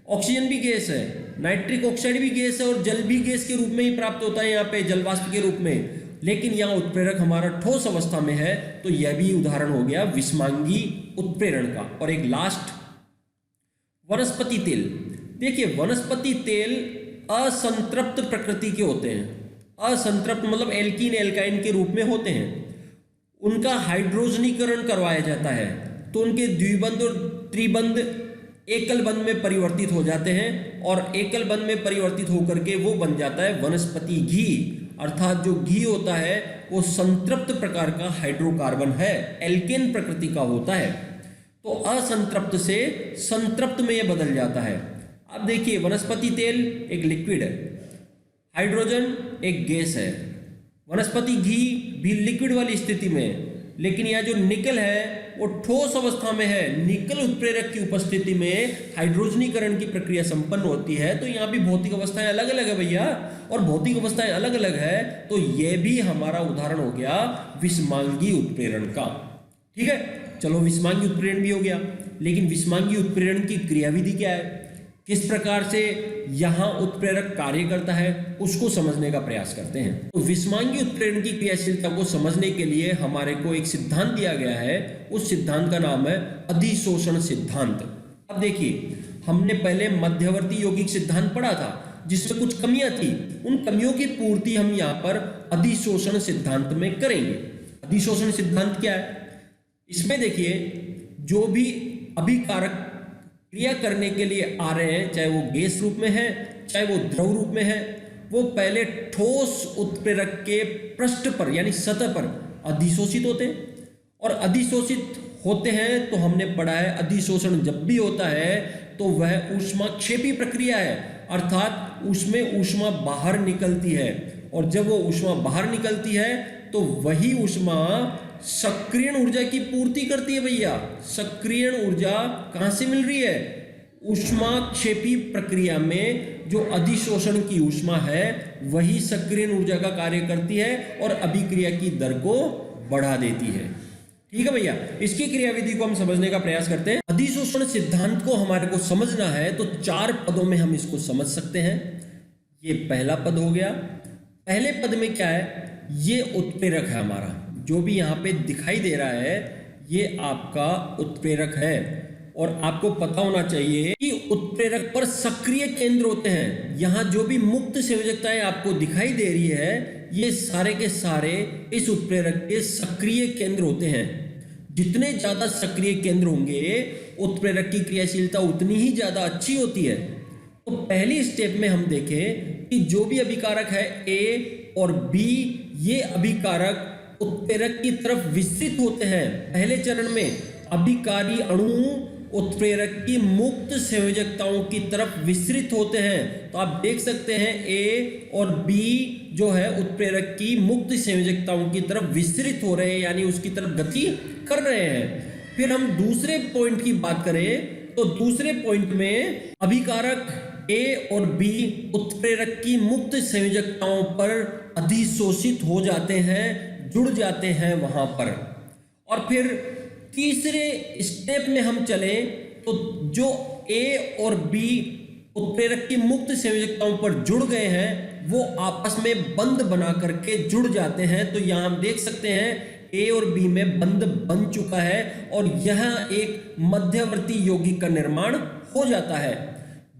ऑक्सीजन भी गैस है, नाइट्रिक ऑक्साइड भी गैस है और जल भी गैस के रूप में ही प्राप्त होता है यहाँ पे जल वाष्प के रूप में। लेकिन यहाँ उत्प्रेरक हमारा ठोस अवस्था में है, तो यह भी उदाहरण हो गया विषमांगी उत्प्रेरण का। और एक लास्ट, वनस्पति तेल। देखिए वनस्पति तेल असंतृप्त प्रकृति के होते हैं। असंतृप्त मतलब एल्कीन एल्काइन के रूप में होते हैं। उनका हाइड्रोजनीकरण करवाया जाता है तो उनके द्विबंध और त्रिबंध एकल बंध में परिवर्तित हो जाते हैं और एकल बंध में परिवर्तित होकर के वो बन जाता है वनस्पति घी। अर्थात जो घी होता है वो संतृप्त प्रकार का हाइड्रोकार्बन है, एल्केन प्रकृति का होता है। तो असंतृप्त से संतृप्त में यह बदल जाता है। अब देखिए वनस्पति तेल एक लिक्विड है, हाइड्रोजन एक गैस है, वनस्पति घी भी लिक्विड वाली स्थिति में है। लेकिन यह जो निकल है वो ठोस अवस्था में है। निकल उत्प्रेरक की उपस्थिति में हाइड्रोजनीकरण की प्रक्रिया संपन्न होती है। तो यहाँ भी भौतिक अवस्थाएं अलग अलग है भैया, और भौतिक अवस्थाएं अलग अलग है तो यह भी हमारा उदाहरण हो गया विषमांगी उत्प्रेरण का। ठीक है, चलो विषमांगी उत्प्रेरण भी हो गया। लेकिन विषमांगी उत्प्रेरण की क्रियाविधि क्या है, किस प्रकार से यहाँ उत्प्रेरक कार्य करता है, उसको समझने का प्रयास करते हैं। तो विषमांगी उत्प्रेरण की क्रियाशीलता को समझने के लिए हमारे को एक सिद्धांत दिया गया है। उस सिद्धांत का नाम है अधिशोषण सिद्धांत। अब देखिए हमने पहले मध्यवर्ती यौगिक सिद्धांत पढ़ा था जिसमें कुछ कमियां थी, उन कमियों की पूर्ति हम यहाँ पर अधिशोषण सिद्धांत में करेंगे। अधिशोषण सिद्धांत क्या है, इसमें देखिए जो भी अभिकारक क्रिया करने के लिए आ रहे हैं, चाहे वो गैस रूप में है चाहे वो द्रव रूप में है, वो पहले ठोस उत्प्रेरक के पृष्ठ पर यानी सतह पर अधिशोषित होते हैं। और अधिशोषित होते हैं तो हमने पढ़ा है अधिशोषण जब भी होता है तो वह ऊष्माक्षेपी प्रक्रिया है, अर्थात उसमें ऊष्मा बाहर निकलती है। और जब वो ऊष्मा बाहर निकलती है तो वही ऊष्मा सक्रियण ऊर्जा की पूर्ति करती है भैया। सक्रियण ऊर्जा कहां से मिल रही है, ऊष्माक्षेपी प्रक्रिया में जो अधिशोषण की ऊष्मा है वही सक्रियण ऊर्जा का कार्य करती है और अभिक्रिया की दर को बढ़ा देती है। ठीक है भैया, इसकी क्रियाविधि को हम समझने का प्रयास करते हैं। अधिशोषण सिद्धांत को हमारे को समझना है तो 4 पदों में हम इसको समझ सकते हैं। ये पहला पद हो गया। पहले पद में क्या है, ये उत्प्रेरक है हमारा, जो भी यहाँ पे दिखाई दे रहा है ये आपका उत्प्रेरक है। और आपको पता होना चाहिए कि उत्प्रेरक पर सक्रिय केंद्र होते हैं। यहाँ जो भी मुक्त संयोजकताएं आपको दिखाई दे रही है ये सारे के सारे इस उत्प्रेरक के सक्रिय केंद्र होते हैं। जितने ज्यादा सक्रिय केंद्र होंगे उत्प्रेरक की क्रियाशीलता उतनी ही ज्यादा अच्छी होती है। तो पहली स्टेप में हम देखें कि जो भी अभिकारक है ए और बी, ये अभिकारक उत्प्रेरक की तरफ विस्तृत होते हैं। पहले चरण में अभिकारी अणु उत्प्रेरक की मुक्त संयोजकताओं की तरफ विस्तृत होते हैं। तो आप देख सकते हैं ए और बी जो है उत्प्रेरक की मुक्त संयोजकताओं की तरफ विस्तृत हो रहे हैं, यानी उसकी तरफ गति कर रहे हैं। फिर हम दूसरे पॉइंट की बात करें तो दूसरे पॉइंट में अभिकारक ए और बी उत्प्रेरक की मुक्त संयोजकताओं पर अधिशोषित हो जाते हैं, जुड़ जाते हैं वहां पर। और फिर तीसरे स्टेप में हम चले तो जो ए और बी उत्प्रेरक की मुक्त संयोजकताओं पर जुड़ गए हैं वो आपस में बंध बना करके जुड़ जाते हैं। तो यहां हम देख सकते हैं ए और बी में बंध बन चुका है और यहां एक मध्यवर्ती यौगिक का निर्माण हो जाता है।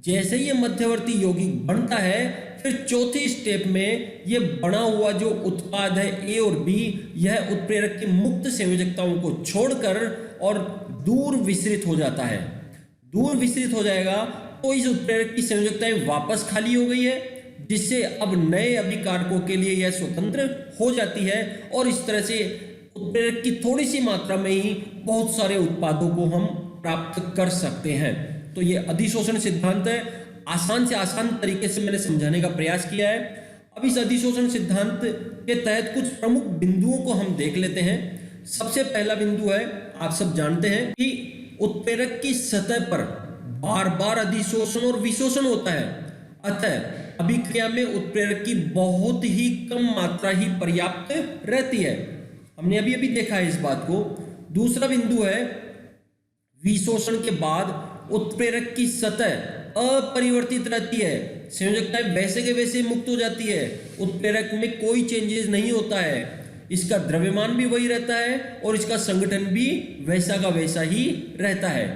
जैसे ये मध्यवर्ती यौगिक बनता है फिर चौथी स्टेप में ये बना हुआ जो उत्पाद है ए और बी, यह उत्प्रेरक की मुक्त संयोजकताओं को छोड़कर और दूर विस्तृत हो जाता है। दूर विस्तृत हो जाएगा तो इस उत्प्रेरक की संयोजकताएं वापस खाली हो गई है। जिससे अब नए अभिकारकों के लिए यह स्वतंत्र हो जाती है और इस तरह से उत्प्रेरक की थोड़ी सी मात्रा में ही बहुत सारे उत्पादों को हम प्राप्त कर सकते हैं। तो ये अधिशोषण सिद्धांत है, आसान से आसान तरीके से मैंने समझाने का प्रयास किया है। अब इस अधिशोषण सिद्धांत के तहत कुछ प्रमुख बिंदुओं को हम देख लेते हैं। सबसे पहला बिंदु है, आप सब जानते हैं कि उत्प्रेरक की सतह पर बार बार अधिशोषण और विशोषण होता है, अतः अभिक्रिया में उत्प्रेरक की बहुत ही कम मात्रा ही पर्याप्त रहती है। हमने अभी अभी देखा है इस बात को। दूसरा बिंदु है, विशोषण के बाद उत्प्रेरक की सतह अपरिवर्तित रहती है, संयोजकताएं वैसे के वैसे मुक्त हो जाती है, उत्प्रेरक में कोई चेंजेस नहीं होता है, इसका द्रव्यमान भी वही रहता है और इसका संगठन भी वैसा का वैसा ही रहता है।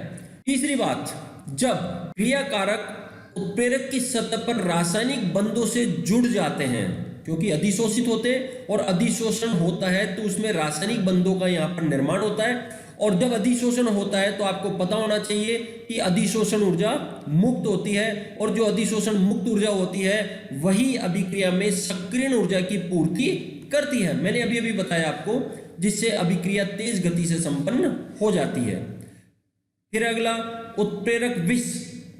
तीसरी बात, जब क्रियाकारक उत्प्रेरक की सतह पर रासायनिक बंधों से जुड़ जाते हैं, क्योंकि अधिशोषित होते और अधिशोषण होता है तो उसमें रासायनिक बंधों का यहाँ पर निर्माण होता है, और जब अधिशोषण होता है तो आपको पता होना चाहिए कि अधिशोषण ऊर्जा मुक्त होती है, और जो अधिशोषण मुक्त ऊर्जा होती है वही अभिक्रिया में सक्रियण ऊर्जा की पूर्ति करती है। मैंने अभी अभी बताया आपको, जिससे अभिक्रिया तेज गति से संपन्न हो जाती है। फिर अगला, उत्प्रेरक विष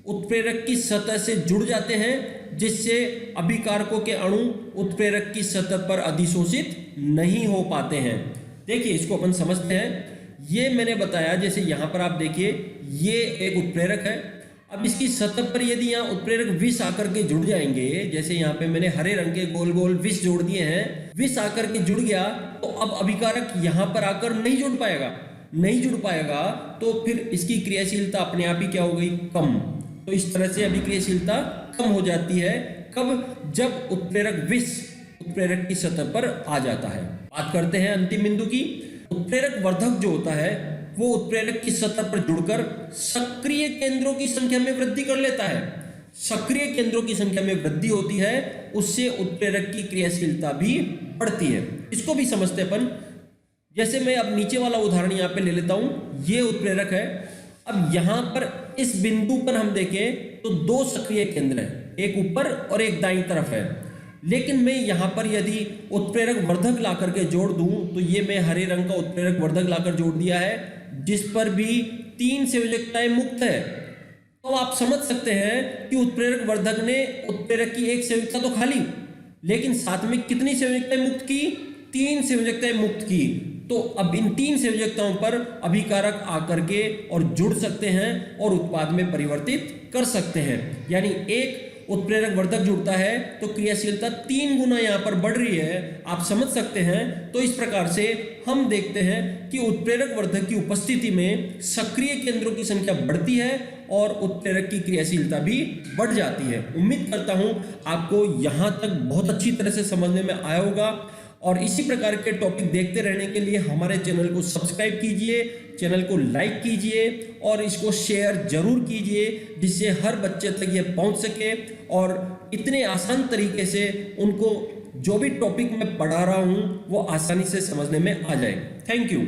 उत्प्रेरक की सतह से जुड़ जाते हैं, जिससे अभिकारकों के अणु उत्प्रेरक की सतह पर अधिशोषित नहीं हो पाते हैं। देखिए इसको अपन समझते हैं। ये मैंने बताया, जैसे यहाँ पर आप देखिए ये एक उत्प्रेरक है। अब इसकी सतह पर यदि यहाँ उत्प्रेरक विष आकर के जुड़ जाएंगे, जैसे यहाँ पे मैंने हरे रंग के गोल गोल विष जोड़ दिए हैं, विष आकर के जुड़ गया तो अब अभिकारक यहाँ पर आकर नहीं जुड़ पाएगा, तो फिर इसकी क्रियाशीलता अपने आप ही क्या हो गई, कम। तो इस तरह से अभिक्रियाशीलता कम हो जाती है। कब? जब उत्प्रेरक विष उत्प्रेरक की सतह पर आ जाता है। बात करते हैं अंतिम बिंदु की। उत्प्रेरक वर्धक जो होता है वो उत्प्रेरक की सतह पर जुड़कर सक्रिय केंद्रों की संख्या में वृद्धि कर लेता है। सक्रिय केंद्रों की संख्या में वृद्धि होती है, उससे उत्प्रेरक की क्रियाशीलता भी बढ़ती है। इसको भी समझते अपन। जैसे मैं अब नीचे वाला उदाहरण यहाँ पे ले लेता हूं, ये उत्प्रेरक है। अब यहाँ पर इस बिंदु पर हम देखें तो दो सक्रिय केंद्र हैं, एक ऊपर और एक दाईं तरफ है। लेकिन मैं यहाँ पर यदि उत्प्रेरक वर्धक ला करके जोड़ दूं, तो ये मैं हरे रंग का उत्प्रेरक वर्धक लाकर जोड़ दिया है, जिस पर भी 3 संयोजकताएं मुक्त है। तो आप समझ सकते हैं कि उत्प्रेरक वर्धक ने उत्प्रेरक की एक संयोजकता तो खा ली, लेकिन साथ में कितनी संयोजकताएं मुक्त की? 3 संयोजकताएं मुक्त की। तो अब इन 3 संयोजकताओं पर अभिकारक आकर के और जुड़ सकते हैं और उत्पाद में परिवर्तित कर सकते हैं। यानी एक उत्प्रेरक वर्धक जुड़ता है तो क्रियाशीलता 3 गुना यहाँ पर बढ़ रही है, आप समझ सकते हैं। तो इस प्रकार से हम देखते हैं कि उत्प्रेरक वर्धक की उपस्थिति में सक्रिय केंद्रों की संख्या बढ़ती है और उत्प्रेरक की क्रियाशीलता भी बढ़ जाती है। उम्मीद करता हूं आपको यहाँ तक बहुत अच्छी तरह से समझने में आया होगा, और इसी प्रकार के टॉपिक देखते रहने के लिए हमारे चैनल को सब्सक्राइब कीजिए, चैनल को लाइक कीजिए और इसको शेयर जरूर कीजिए, जिससे हर बच्चे तक ये पहुंच सके और इतने आसान तरीके से उनको जो भी टॉपिक मैं पढ़ा रहा हूं वो आसानी से समझने में आ जाए। Thank you.